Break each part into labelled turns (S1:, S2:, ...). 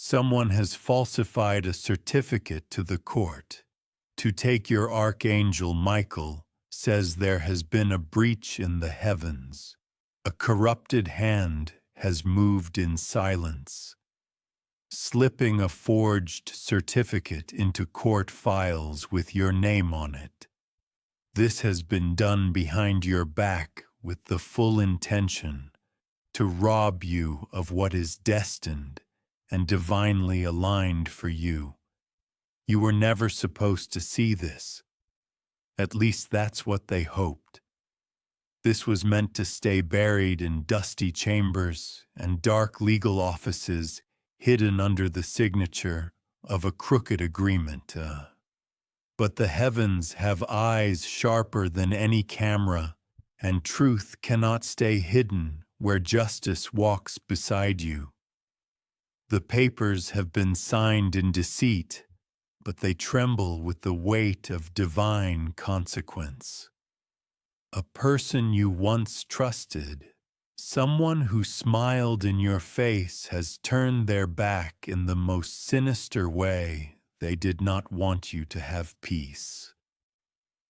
S1: Someone has falsified a certificate to the court. To take your Archangel Michael says there has been a breach in the heavens. A corrupted hand has moved in silence, slipping a forged certificate into court files with your name on it. This has been done behind your back with the full intention to rob you of what is destined and divinely aligned for you. You were never supposed to see this. At least that's what they hoped. This was meant to stay buried in dusty chambers and dark legal offices hidden under the signature of a crooked agreement. But the heavens have eyes sharper than any camera, and truth cannot stay hidden where justice walks beside you. The papers have been signed in deceit, but they tremble with the weight of divine consequence. A person you once trusted, someone who smiled in your face, has turned their back in the most sinister way. They did not want you to have peace.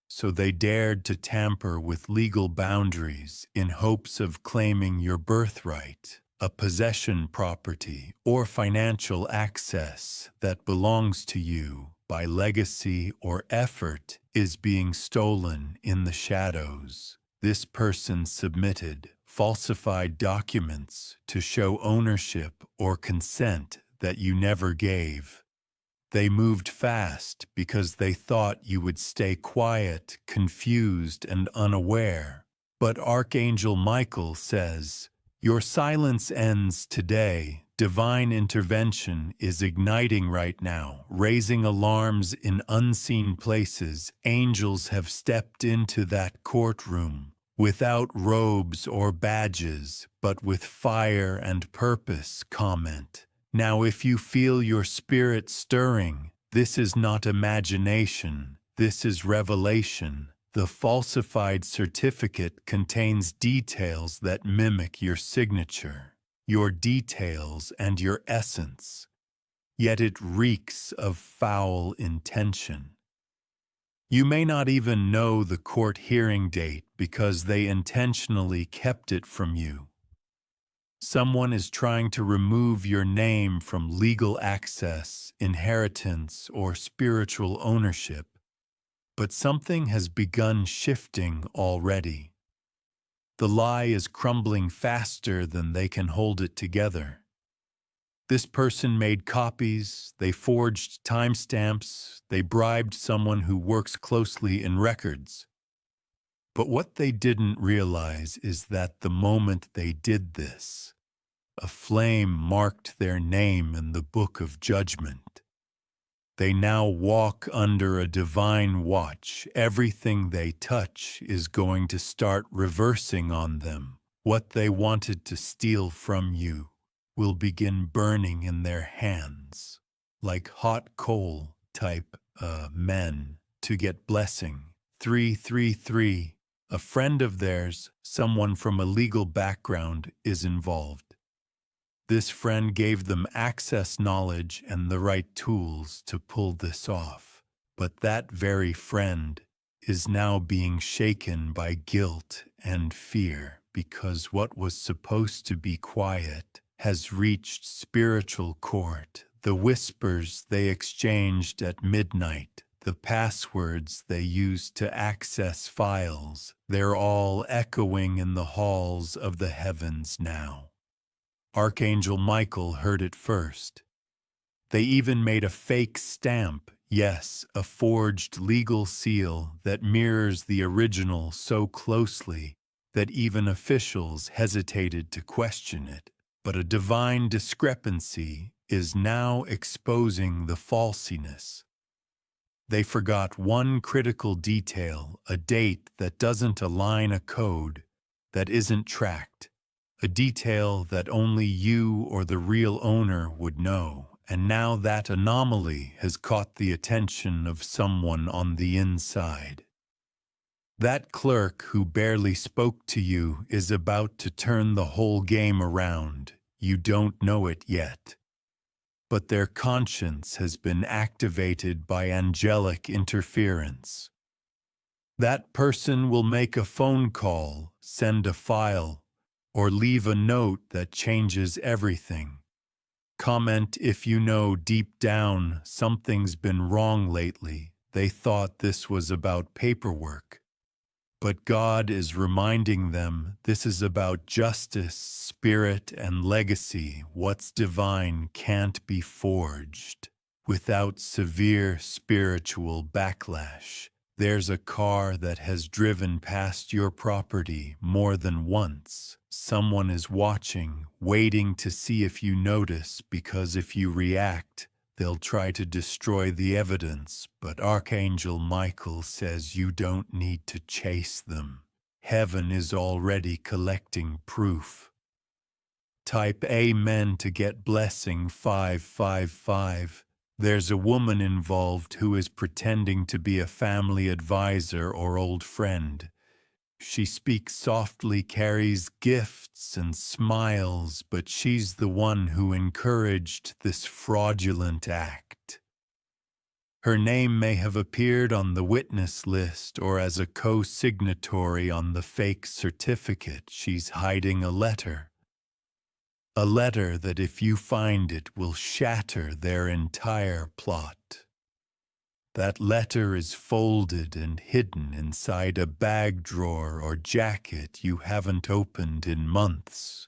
S1: So they dared to tamper with legal boundaries in hopes of claiming your birthright, a possession property or financial access that belongs to you by legacy or effort is being stolen in the shadows. This person submitted falsified documents to show ownership or consent that you never gave. They moved fast because they thought you would stay quiet, confused, and unaware. But Archangel Michael says, your silence ends today. Divine intervention is igniting right now, raising alarms in unseen places. Angels have stepped into that courtroom without robes or badges, but with fire and purpose. Comment. Now, if you feel your spirit stirring, this is not imagination, this is revelation. The falsified certificate contains details that mimic your signature, your details and your essence, yet it reeks of foul intention. You may not even know the court hearing date because they intentionally kept it from you. Someone is trying to remove your name from legal access, inheritance, or spiritual ownership, but something has begun shifting already. The lie is crumbling faster than they can hold it together. This person made copies, they forged timestamps, they bribed someone who works closely in records. But what they didn't realize is that the moment they did this, a flame marked their name in the book of judgment. They now walk under a divine watch. Everything they touch is going to start reversing on them. What they wanted to steal from you will begin burning in their hands, like hot coal type men to get blessing. 333. A friend of theirs, someone from a legal background, is involved. This friend gave them access, knowledge, and the right tools to pull this off. But that very friend is now being shaken by guilt and fear because what was supposed to be quiet has reached spiritual court. The whispers they exchanged at midnight, the passwords they used to access files, they're all echoing in the halls of the heavens now. Archangel Michael heard it first. They even made a fake stamp, yes, a forged legal seal that mirrors the original so closely that even officials hesitated to question it. But a divine discrepancy is now exposing the falsiness. They forgot one critical detail, a date that doesn't align, a code that isn't tracked, a detail that only you or the real owner would know. And now that anomaly has caught the attention of someone on the inside. That clerk who barely spoke to you is about to turn the whole game around. You don't know it yet. but their conscience has been activated by angelic interference. That person will make a phone call, send a file, or leave a note that changes everything. Comment if you know deep down something's been wrong lately. They thought this was about paperwork. But God is reminding them this is about justice, spirit, and legacy. What's divine can't be forged without severe spiritual backlash. There's a car that has driven past your property more than once. Someone is watching, waiting to see if you notice, because if you react, they'll try to destroy the evidence. But Archangel Michael says you don't need to chase them. Heaven is already collecting proof. Type Amen to get blessing 555. There's a woman involved who is pretending to be a family advisor or old friend. She speaks softly, carries gifts and smiles, but she's the one who encouraged this fraudulent act. Her name may have appeared on the witness list or as a co-signatory on the fake certificate. She's hiding a letter. A letter that, if you find it, will shatter their entire plot. That letter is folded and hidden inside a bag drawer or jacket you haven't opened in months.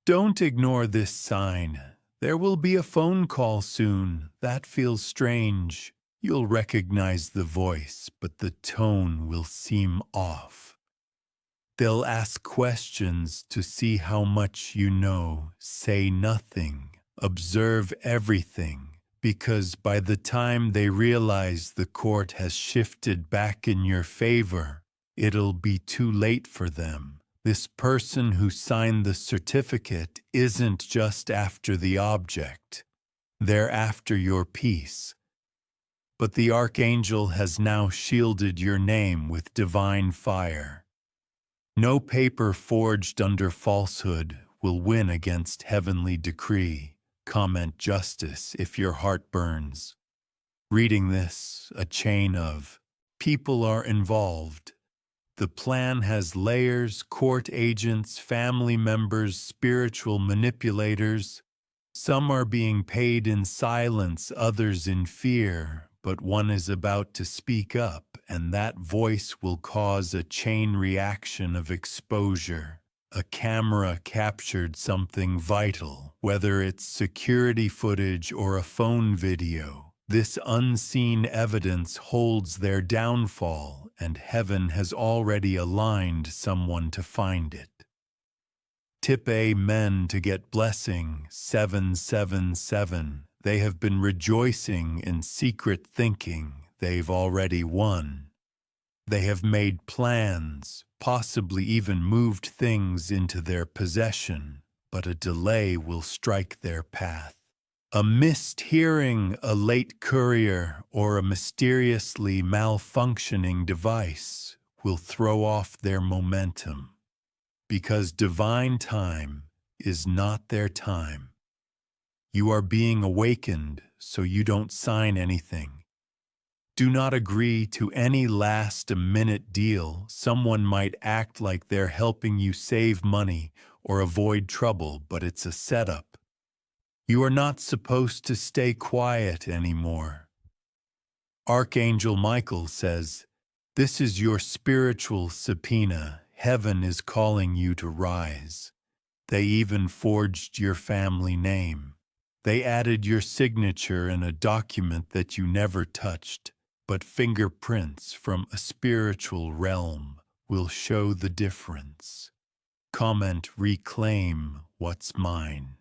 S1: Don't ignore this sign. There will be a phone call soon. That feels strange. You'll recognize the voice, but the tone will seem off. They'll ask questions to see how much you know. Say nothing. Observe everything. Because by the time they realize the court has shifted back in your favor, it'll be too late for them. This person who signed the certificate isn't just after the object. They're after your peace. But the Archangel has now shielded your name with divine fire. No paper forged under falsehood will win against heavenly decree. Comment justice if your heart burns. Reading this, a chain of people are involved. The plan has layers: court agents, family members, spiritual manipulators. Some are being paid in silence, others in fear. But one is about to speak up, and that voice will cause a chain reaction of exposure. A camera captured something vital, whether it's security footage or a phone video. This unseen evidence holds their downfall, and heaven has already aligned someone to find it. Tip Amen to get blessing 777. They have been rejoicing in secret, thinking they've already won. They have made plans, possibly even moved things into their possession, but a delay will strike their path. A missed hearing, a late courier, or a mysteriously malfunctioning device will throw off their momentum, because divine time is not their time. You are being awakened, so you don't sign anything. Do not agree to any last-minute deal. Someone might act like they're helping you save money or avoid trouble, but it's a setup. You are not supposed to stay quiet anymore. Archangel Michael says, "This is your spiritual subpoena. Heaven is calling you to rise." They even forged your family name. They added your signature in a document that you never touched, but fingerprints from a spiritual realm will show the difference. Comment, reclaim what's mine.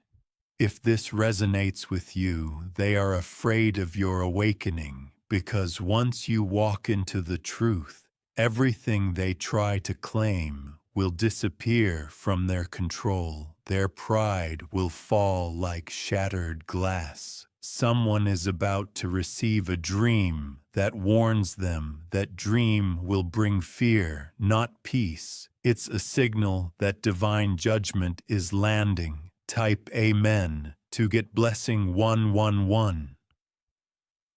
S1: If this resonates with you, they are afraid of your awakening, because once you walk into the truth, everything they try to claim will disappear from their control. Their pride will fall like shattered glass. Someone is about to receive a dream that warns them. That dream will bring fear, not peace. It's a signal that divine judgment is landing. Type Amen to get blessing 111.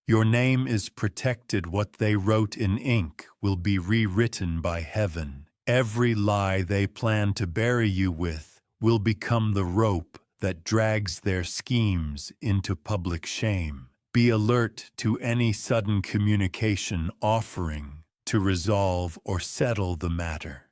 S1: Your name is protected. What they wrote in ink will be rewritten by heaven. Every lie they plan to bury you with will become the rope that drags their schemes into public shame. Be alert to any sudden communication offering to resolve or settle the matter.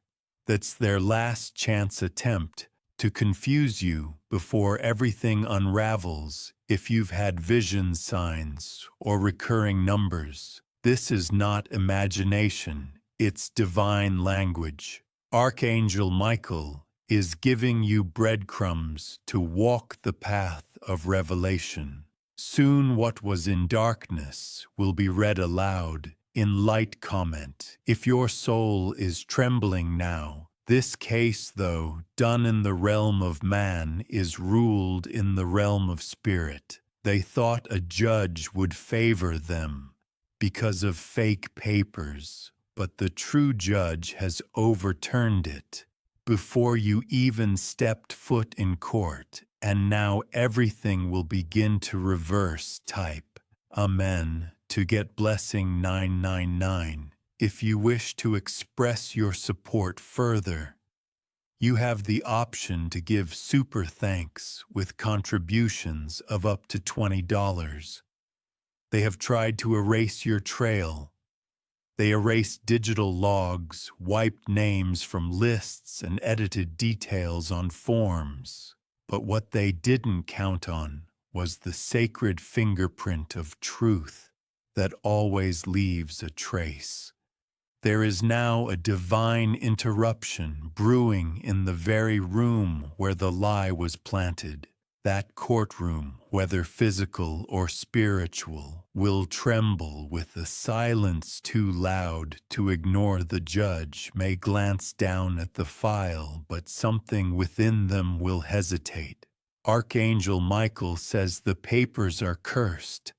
S1: That's their last chance attempt to confuse you before everything unravels. If you've had vision signs or recurring numbers, this is not imagination, it's divine language. Archangel Michael is giving you breadcrumbs to walk the path of revelation. Soon what was in darkness will be read aloud in light comment. If your soul is trembling now, this case, though done in the realm of man, is ruled in the realm of spirit. They thought a judge would favor them because of fake papers, but the true judge has overturned it before you even stepped foot in court, and now everything will begin to reverse. Type Amen to get blessing 999. If you wish to express your support further, you have the option to give super thanks with contributions of up to $20. They have tried to erase your trail. They erased digital logs, wiped names from lists, and edited details on forms. But what they didn't count on was the sacred fingerprint of truth that always leaves a trace. There is now a divine interruption brewing in the very room where the lie was planted. That courtroom, whether physical or spiritual, will tremble with a silence too loud to ignore. The judge may glance down at the file, but something within them will hesitate. Archangel Michael says the papers are cursed.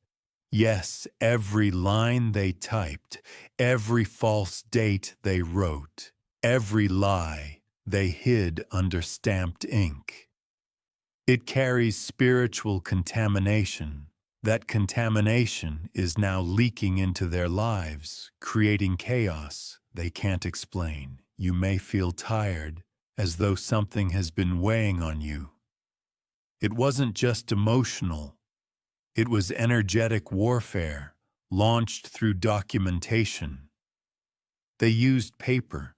S1: Yes, every line they typed, every false date they wrote, every lie they hid under stamped ink. It carries spiritual contamination. That contamination is now leaking into their lives, creating chaos they can't explain. You may feel tired, as though something has been weighing on you. It wasn't just emotional. It was energetic warfare, launched through documentation. They used paper,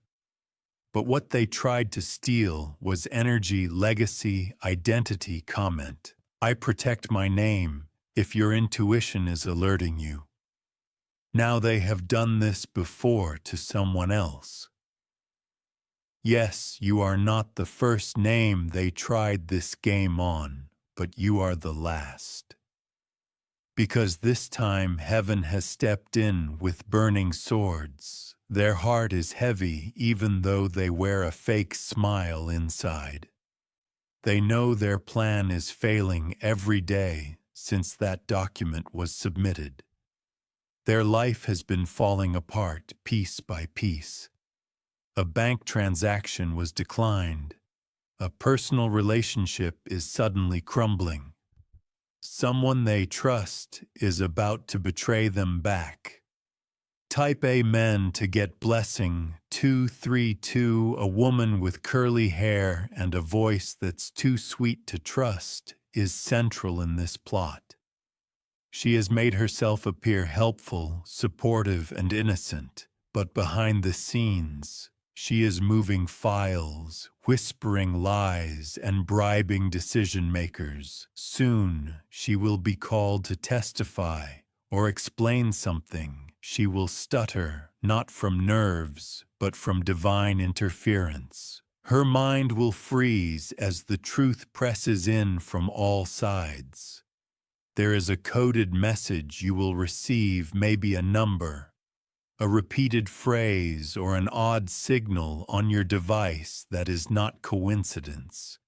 S1: but what they tried to steal was energy, legacy, identity. Comment. I protect my name if your intuition is alerting you. Now they have done this before to someone else. Yes, you are not the first name they tried this game on, but you are the last. Because this time heaven has stepped in with burning swords. Their heart is heavy even though they wear a fake smile inside. They know their plan is failing every day since that document was submitted. Their life has been falling apart piece by piece. A bank transaction was declined. A personal relationship is suddenly crumbling. Someone they trust is about to betray them back. Type Amen to get blessing 232. A woman with curly hair and a voice that's too sweet to trust is central in this plot. She has made herself appear helpful, supportive, and innocent, but behind the scenes, she is moving files, whispering lies, and bribing decision-makers. Soon, she will be called to testify or explain something. She will stutter, not from nerves, but from divine interference. Her mind will freeze as the truth presses in from all sides. There is a coded message you will receive, maybe a number, a repeated phrase, or an odd signal on your device that is not coincidence.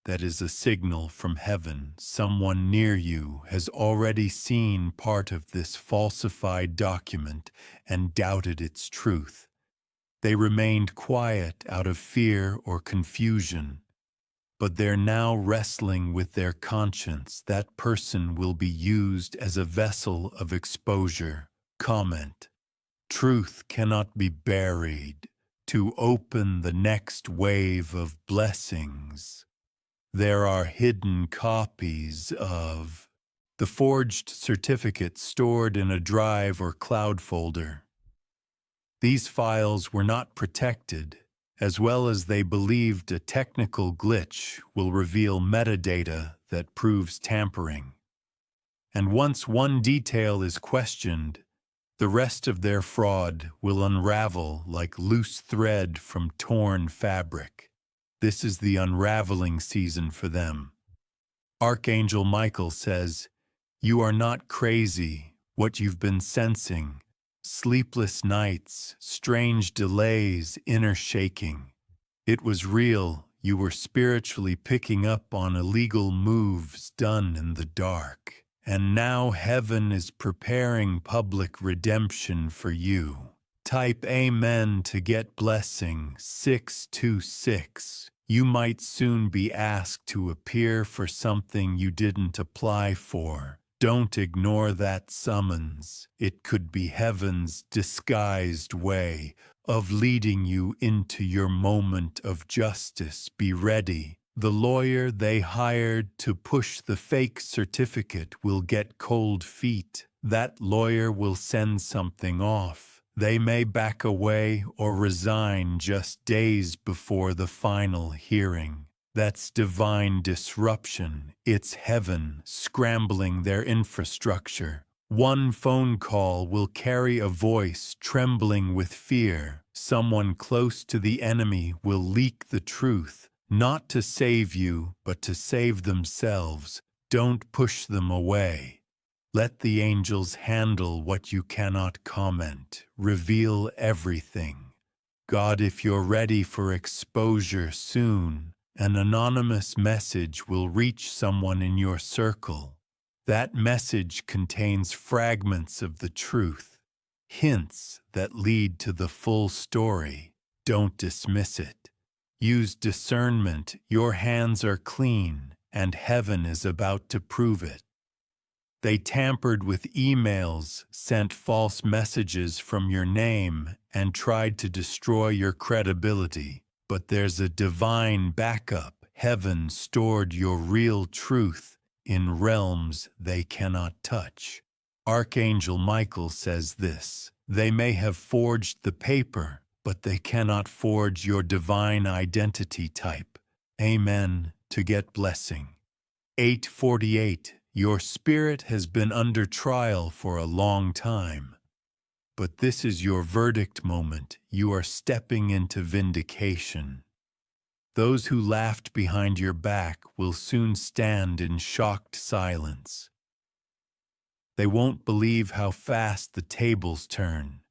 S1: That is a signal from heaven. Someone near you has already seen part of this falsified document and doubted its truth. They remained quiet out of fear or confusion. but they're now wrestling with their conscience. That person will be used as a vessel of exposure. Comment: truth cannot be buried to open the next wave of blessings. There are hidden copies of the forged certificate stored in a drive or cloud folder. These files were not protected, as well as they believed a technical glitch will reveal metadata that proves tampering. And once one detail is questioned, the rest of their fraud will unravel like loose thread from torn fabric. This is the unraveling season for them. Archangel Michael says, "You are not crazy. What you've been sensing, sleepless nights, strange delays, inner shaking. It was real. You were spiritually picking up on illegal moves done in the dark. And now heaven is preparing public redemption for you." Type Amen to get blessing 626. You might soon be asked to appear for something you didn't apply for. Don't ignore that summons. It could be heaven's disguised way of leading you into your moment of justice. Be ready. The lawyer they hired to push the fake certificate will get cold feet. That lawyer will send something off. They may back away or resign just days before the final hearing. That's divine disruption. It's heaven scrambling their infrastructure. One phone call will carry a voice trembling with fear. Someone close to the enemy will leak the truth. Not to save you, but to save themselves. Don't push them away. Let the angels handle what you cannot comment. Reveal everything. God, if you're ready for exposure soon, an anonymous message will reach someone in your circle. That message contains fragments of the truth, hints that lead to the full story. Don't dismiss it. Use discernment. Your hands are clean, and heaven is about to prove it. They tampered with emails, sent false messages from your name, and tried to destroy your credibility. But there's a divine backup. Heaven stored your real truth in realms they cannot touch. Archangel Michael says this: they may have forged the paper, but they cannot forge your divine identity type. Amen to get blessing. 848. Your spirit has been under trial for a long time. But this is your verdict moment. You are stepping into vindication. Those who laughed behind your back will soon stand in shocked silence. They won't believe how fast the tables turn.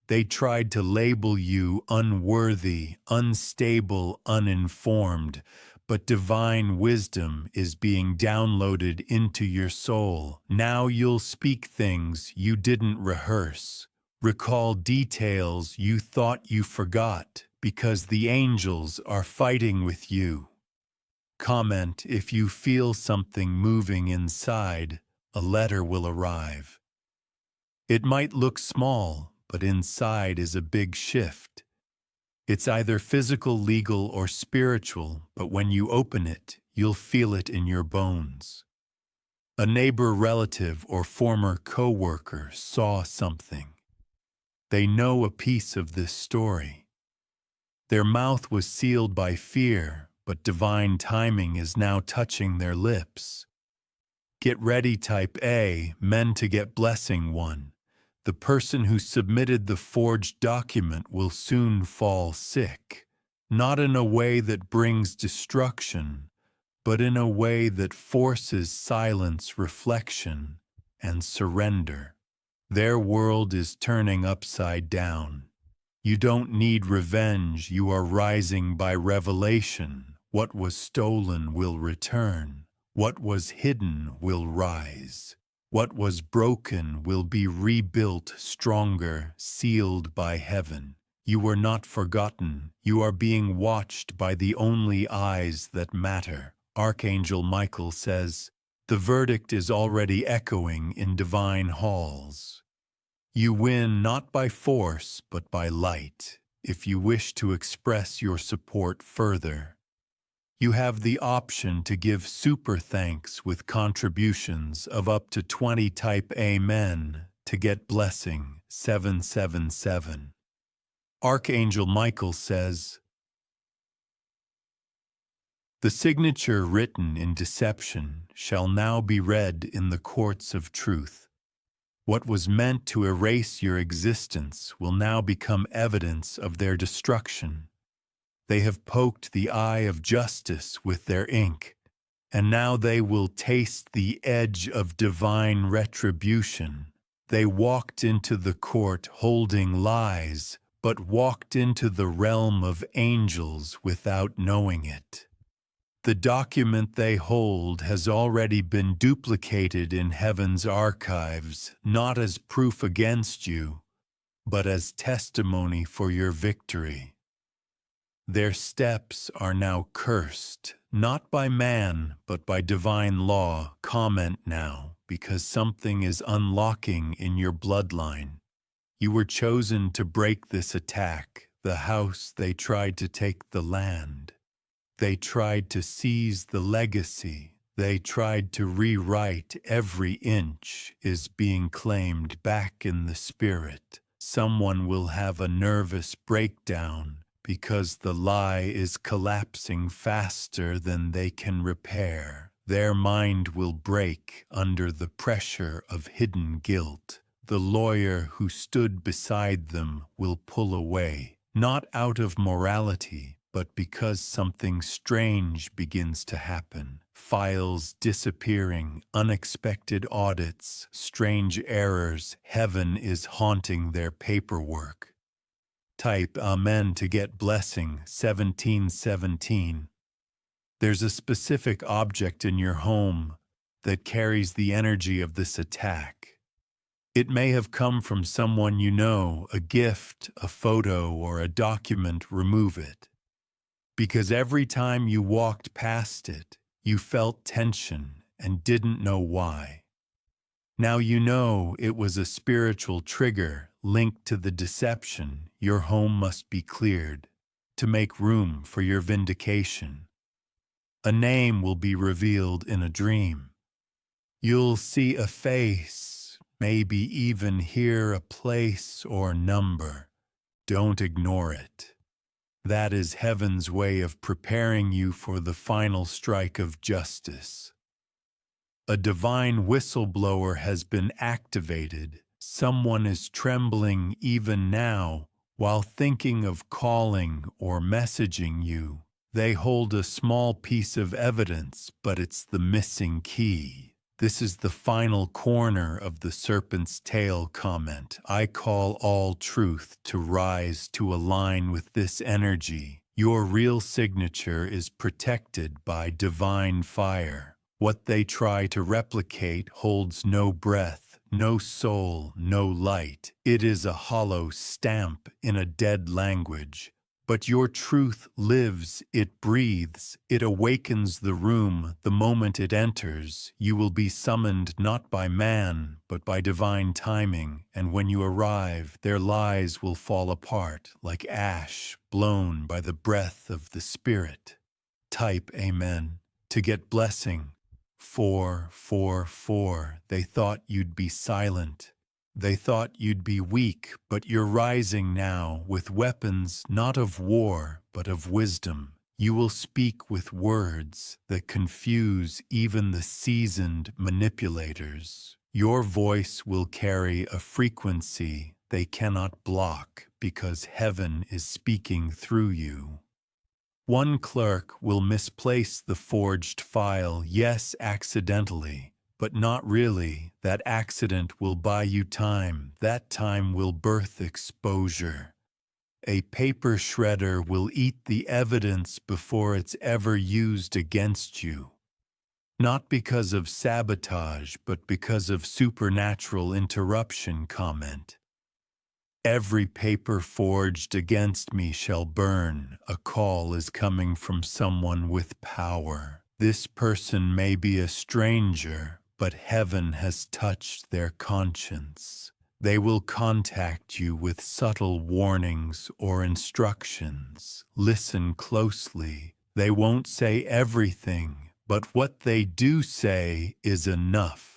S1: They tried to label you unworthy, unstable, uninformed, but divine wisdom is being downloaded into your soul. Now you'll speak things you didn't rehearse, recall details you thought you forgot, because the angels are fighting with you. Comment if you feel something moving inside. A letter will arrive. It might look small, but inside is a big shift. It's either physical, legal, or spiritual, but when you open it, you'll feel it in your bones. A neighbor, relative, or former co-worker saw something. They know a piece of this story. Their mouth was sealed by fear, but divine timing is now touching their lips. Get ready, type A, men to get blessing 1. The person who submitted the forged document will soon fall sick, not in a way that brings destruction, but in a way that forces silence, reflection, and surrender. Their world is turning upside down. You don't need revenge, you are rising by revelation. What was stolen will return. What was hidden will rise. What was broken will be rebuilt stronger, sealed by heaven. You were not forgotten. You are being watched by the only eyes that matter. Archangel Michael says, the verdict is already echoing in divine halls. You win not by force, but by light. If you wish to express your support further, you have the option to give super thanks with contributions of up to 20. Type Amen to get blessing 777. Archangel Michael says, the signature written in deception shall now be read in the courts of truth. What was meant to erase your existence will now become evidence of their destruction. They have poked the eye of justice with their ink, and now they will taste the edge of divine retribution. They walked into the court holding lies, but walked into the realm of angels without knowing it. The document they hold has already been duplicated in heaven's archives, not as proof against you, but as testimony for your victory. Their steps are now cursed, not by man, but by divine law. Comment now, because something is unlocking in your bloodline. You were chosen to break this attack. The house, they tried to take the land. They tried to seize the legacy. They tried to rewrite. Every inch is being claimed back in the spirit. Someone will have a nervous breakdown because the lie is collapsing faster than they can repair. Their mind will break under the pressure of hidden guilt. The lawyer who stood beside them will pull away, not out of morality, but because something strange begins to happen. Files disappearing, unexpected audits, strange errors. Heaven is haunting their paperwork. Type Amen to get blessing 1717. There's a specific object in your home that carries the energy of this attack. It may have come from someone you know, a gift, a photo, or a document. Remove it. Because every time you walked past it, you felt tension and didn't know why. Now you know it was a spiritual trigger linked to the deception. Your home must be cleared to make room for your vindication. A name will be revealed in a dream. You'll see a face, maybe even hear a place or number. Don't ignore it. That is heaven's way of preparing you for the final strike of justice. A divine whistleblower has been activated. Someone is trembling even now while thinking of calling or messaging you. They hold a small piece of evidence, but it's the missing key. This is the final corner of the serpent's tail. Comment. I call all truth to rise to align with this energy. Your real signature is protected by divine fire. What they try to replicate holds no breath, no soul, no light. It is a hollow stamp in a dead language. But your truth lives, it breathes, it awakens the room. The moment it enters, you will be summoned not by man, but by divine timing. And when you arrive, their lies will fall apart like ash blown by the breath of the Spirit. Type Amen to get blessing. 444. They thought you'd be silent. They thought you'd be weak, but you're rising now with weapons not of war, but of wisdom. You will speak with words that confuse even the seasoned manipulators. Your voice will carry a frequency they cannot block because heaven is speaking through you. One clerk will misplace the forged file, yes, accidentally. But not really. That accident will buy you time. That time will birth exposure. A paper shredder will eat the evidence before it's ever used against you. Not because of sabotage, but because of supernatural interruption. Comment. Every paper forged against me shall burn. A call is coming from someone with power. This person may be a stranger, but heaven has touched their conscience. They will contact you with subtle warnings or instructions. Listen closely. They won't say everything, but what they do say is enough.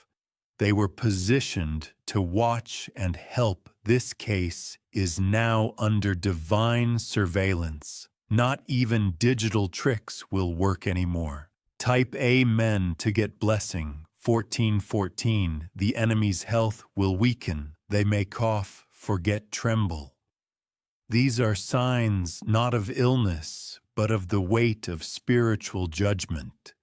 S1: They were positioned to watch and help. This case is now under divine surveillance. Not even digital tricks will work anymore. Type Amen to get blessing. 14:14. The enemy's health will weaken. They may cough, forget, tremble. These are signs not of illness, but of the weight of spiritual judgment.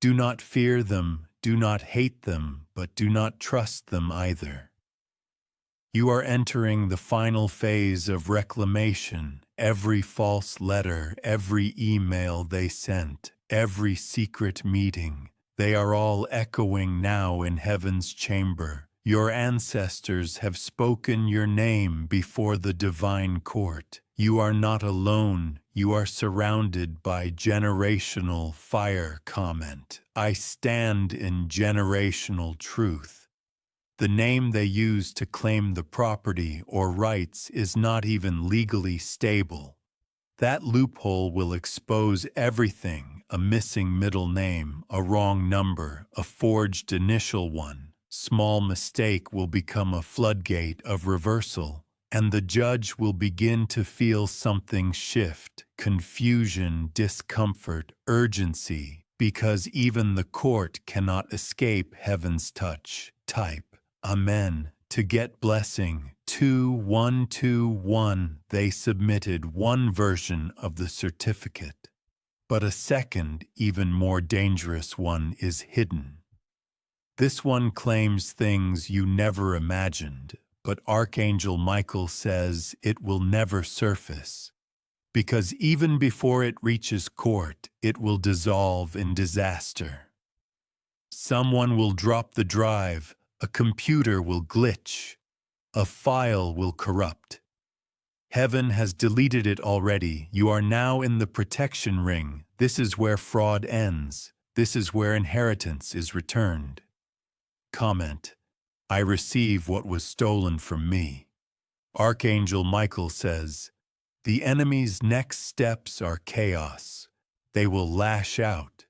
S1: Do not fear them, do not hate them, but do not trust them either. You are entering the final phase of reclamation. Every false letter, every email they sent, every secret meeting, they are all echoing now in heaven's chamber. Your ancestors have spoken your name before the divine court. You are not alone. You are surrounded by generational fire. Comment. I stand in generational truth. The name they use to claim the property or rights is not even legally stable. That loophole will expose everything: a missing middle name, a wrong number, a forged initial one. Small mistake will become a floodgate of reversal, and the judge will begin to feel something shift: confusion, discomfort, urgency, because even the court cannot escape heaven's touch. Type Amen to get blessing. 2121. They submitted one version of the certificate, but a second, even more dangerous one is hidden. This one claims things you never imagined, but Archangel Michael says it will never surface, because even before it reaches court, it will dissolve in disaster. Someone will drop the drive, a computer will glitch, a file will corrupt. Heaven has deleted it already. You are now in the protection ring. This is where fraud ends. This is where inheritance is returned. Comment. I receive what was stolen from me. Archangel Michael says, the enemy's next steps are chaos. They will lash out,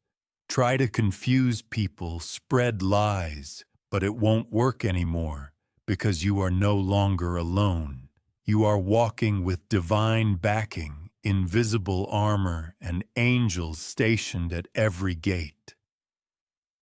S1: try to confuse people, spread lies, but it won't work anymore because you are no longer alone. You are walking with divine backing, invisible armor, and angels stationed at every gate.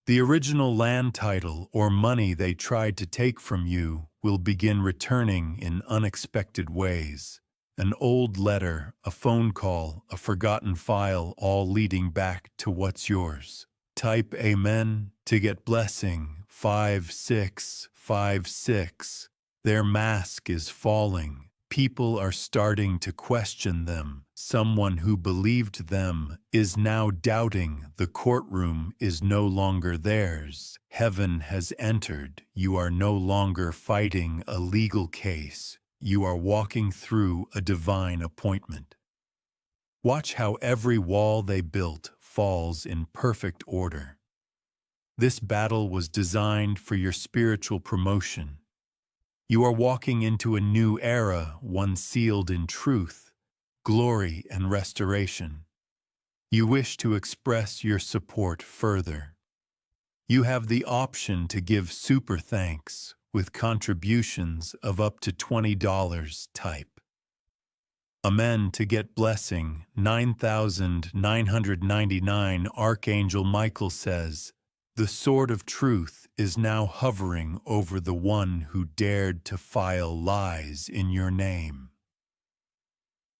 S1: The original land title or money they tried to take from you will begin returning in unexpected ways. An old letter, a phone call, a forgotten file, all leading back to what's yours. Type Amen to get blessing. 5656. Their mask is falling. People are starting to question them. Someone who believed them is now doubting. The courtroom is no longer theirs. Heaven has entered. You are no longer fighting a legal case. You are walking through a divine appointment. Watch how every wall they built falls in perfect order. This battle was designed for your spiritual promotion. You are walking into a new era, one sealed in truth, glory, and restoration. You wish to express your support further. You have the option to give super thanks with contributions of up to $20. Type Amen to get blessing. 9,999. Archangel Michael says, the sword of truth is now hovering over the one who dared to file lies in your name.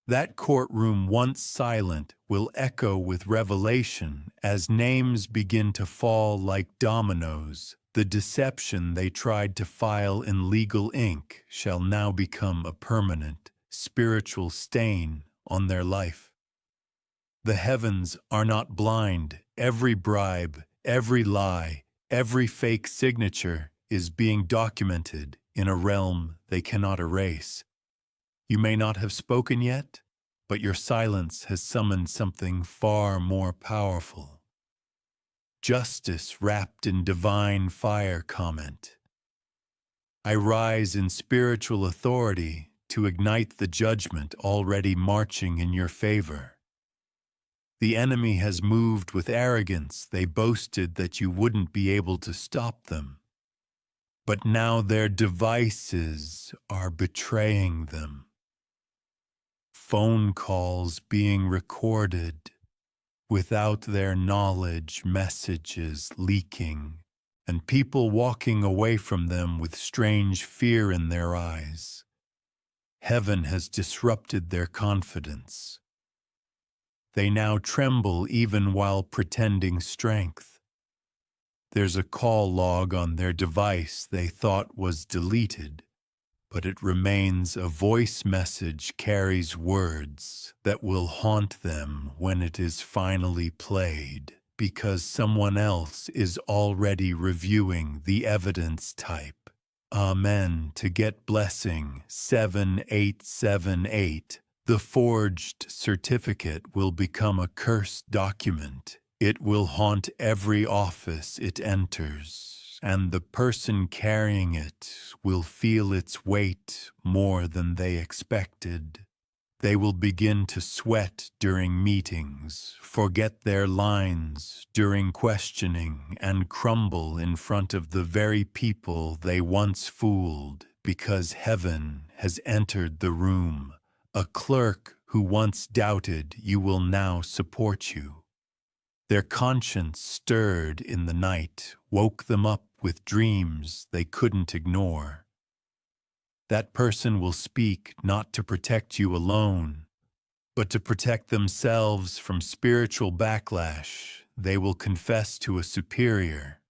S1: That courtroom, once silent, will echo with revelation as names begin to fall like dominoes. The deception they tried to file in legal ink shall now become a permanent, spiritual stain on their life. The heavens are not blind. Every bribe, every lie, every fake signature is being documented in a realm they cannot erase. You may not have spoken yet, but your silence has summoned something far more powerful. Justice wrapped in divine fire comment. I rise in spiritual authority to ignite the judgment already marching in your favor. The enemy has moved with arrogance. They boasted that you wouldn't be able to stop them. But now their devices are betraying them. Phone calls being recorded, without their knowledge, messages leaking, and people walking away from them with strange fear in their eyes. Heaven has disrupted their confidence. They now tremble even while pretending strength. There's a call log on their device they thought was deleted, but it remains a voice message carries words that will haunt them when it is finally played, because someone else is already reviewing the evidence type. Amen. To get blessing 7878. The forged certificate will become a cursed document. It will haunt every office it enters, and the person carrying it will feel its weight more than they expected. They will begin to sweat during meetings, forget their lines during questioning, and crumble in front of the very people they once fooled, because heaven has entered the room. A clerk who once doubted you will now support you. Their conscience stirred in the night, woke them up with dreams they couldn't ignore. That person will speak not to protect you alone, but to protect themselves from spiritual backlash. They will confess to a superior.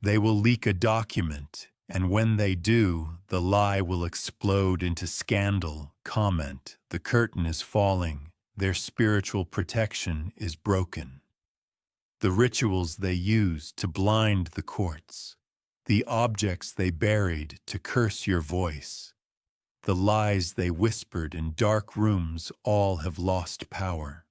S1: They will leak a document, and when they do, the lie will explode into scandal. Comment: the curtain is falling. Their spiritual protection is broken. The rituals they used to blind the courts, the objects they buried to curse your voice, the lies they whispered in dark rooms, all have lost power.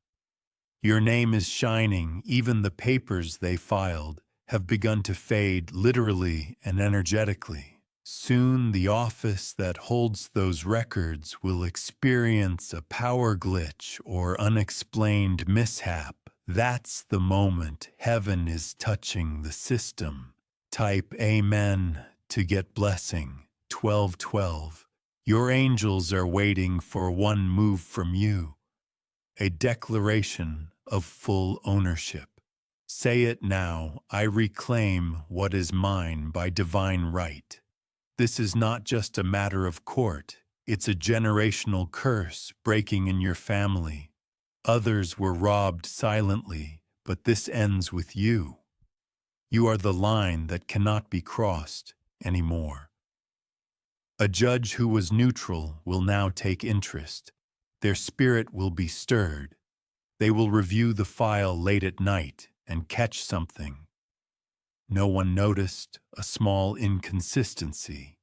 S1: Your name is shining. Even the papers they filed have begun to fade literally and energetically. Soon the office that holds those records will experience a power glitch or unexplained mishap. That's the moment heaven is touching the system. Type Amen to get blessing 1212. Your angels are waiting for one move from you, a declaration of full ownership. Say it now: I reclaim what is mine by divine right. This is not just a matter of court, it's a generational curse breaking in your family. Others were robbed silently, but this ends with you. You are the line that cannot be crossed anymore. A judge who was neutral will now take interest. Their spirit will be stirred. They will review the file late at night and catch something. No one noticed a small inconsistency,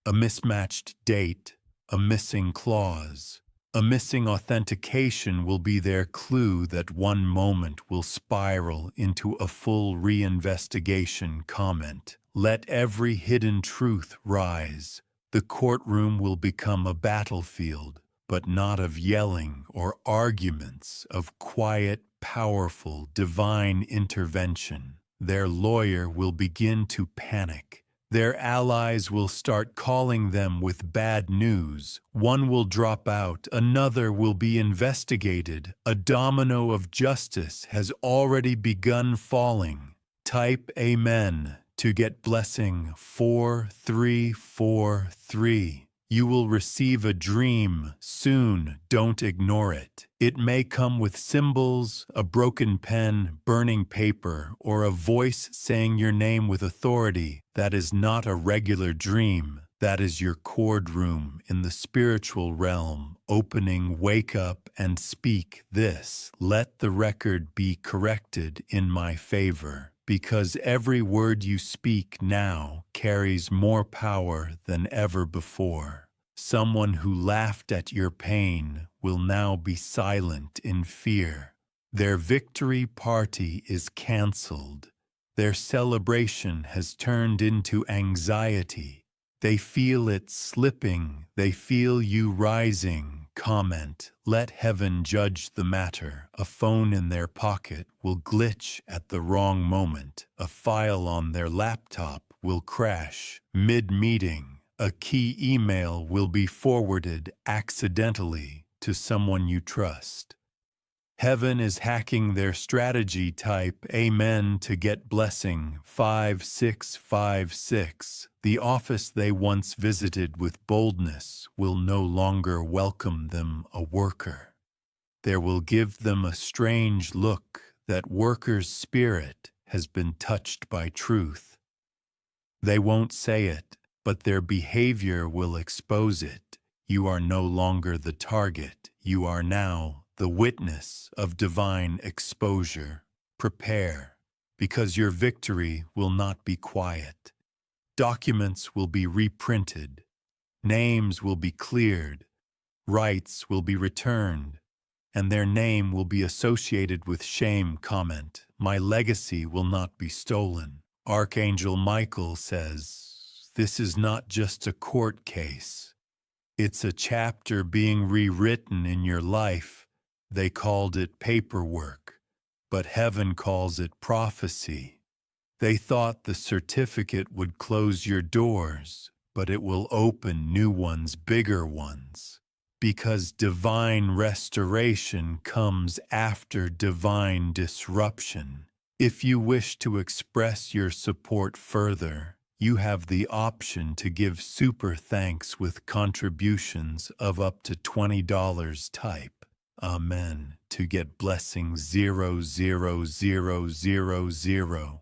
S1: a mismatched date, a missing clause. A missing authentication will be their clue that one moment will spiral into a full reinvestigation. Comment: let every hidden truth rise. The courtroom will become a battlefield, but not of yelling or arguments, of quiet, powerful, divine intervention. Their lawyer will begin to panic. Their allies will start calling them with bad news. One will drop out, another will be investigated. A domino of justice has already begun falling. Type Amen to get blessing 4343. You will receive a dream soon. Don't ignore it. It may come with symbols, a broken pen, burning paper, or a voice saying your name with authority. That is not a regular dream. That is your courtroom in the spiritual realm, opening. Wake up and speak this. Let the record be corrected in my favor, because every word you speak now carries more power than ever before. Someone who laughed at your pain will now be silent in fear. Their victory party is cancelled. Their celebration has turned into anxiety. They feel it slipping. They feel you rising. Comment, let heaven judge the matter. A phone in their pocket will glitch at the wrong moment. A file on their laptop will crash mid-meeting. A key email will be forwarded accidentally to someone you trust. Heaven is hacking their strategy. Type Amen to get blessing. 5656. The office they once visited with boldness will no longer welcome them a worker. There will give them a strange look. That worker's spirit has been touched by truth. They won't say it, but their behavior will expose it. You are no longer the target. You are now the witness of divine exposure. Prepare, because your victory will not be quiet. Documents will be reprinted. Names will be cleared. Rights will be returned. And their name will be associated with shame. Comment, my legacy will not be stolen. Archangel Michael says, this is not just a court case. It's a chapter being rewritten in your life. They called it paperwork, but heaven calls it prophecy. They thought the certificate would close your doors, but it will open new ones, bigger ones. Because divine restoration comes after divine disruption. If you wish to express your support further, you have the option to give super thanks with contributions of up to $20. Type Amen to get blessing 00000.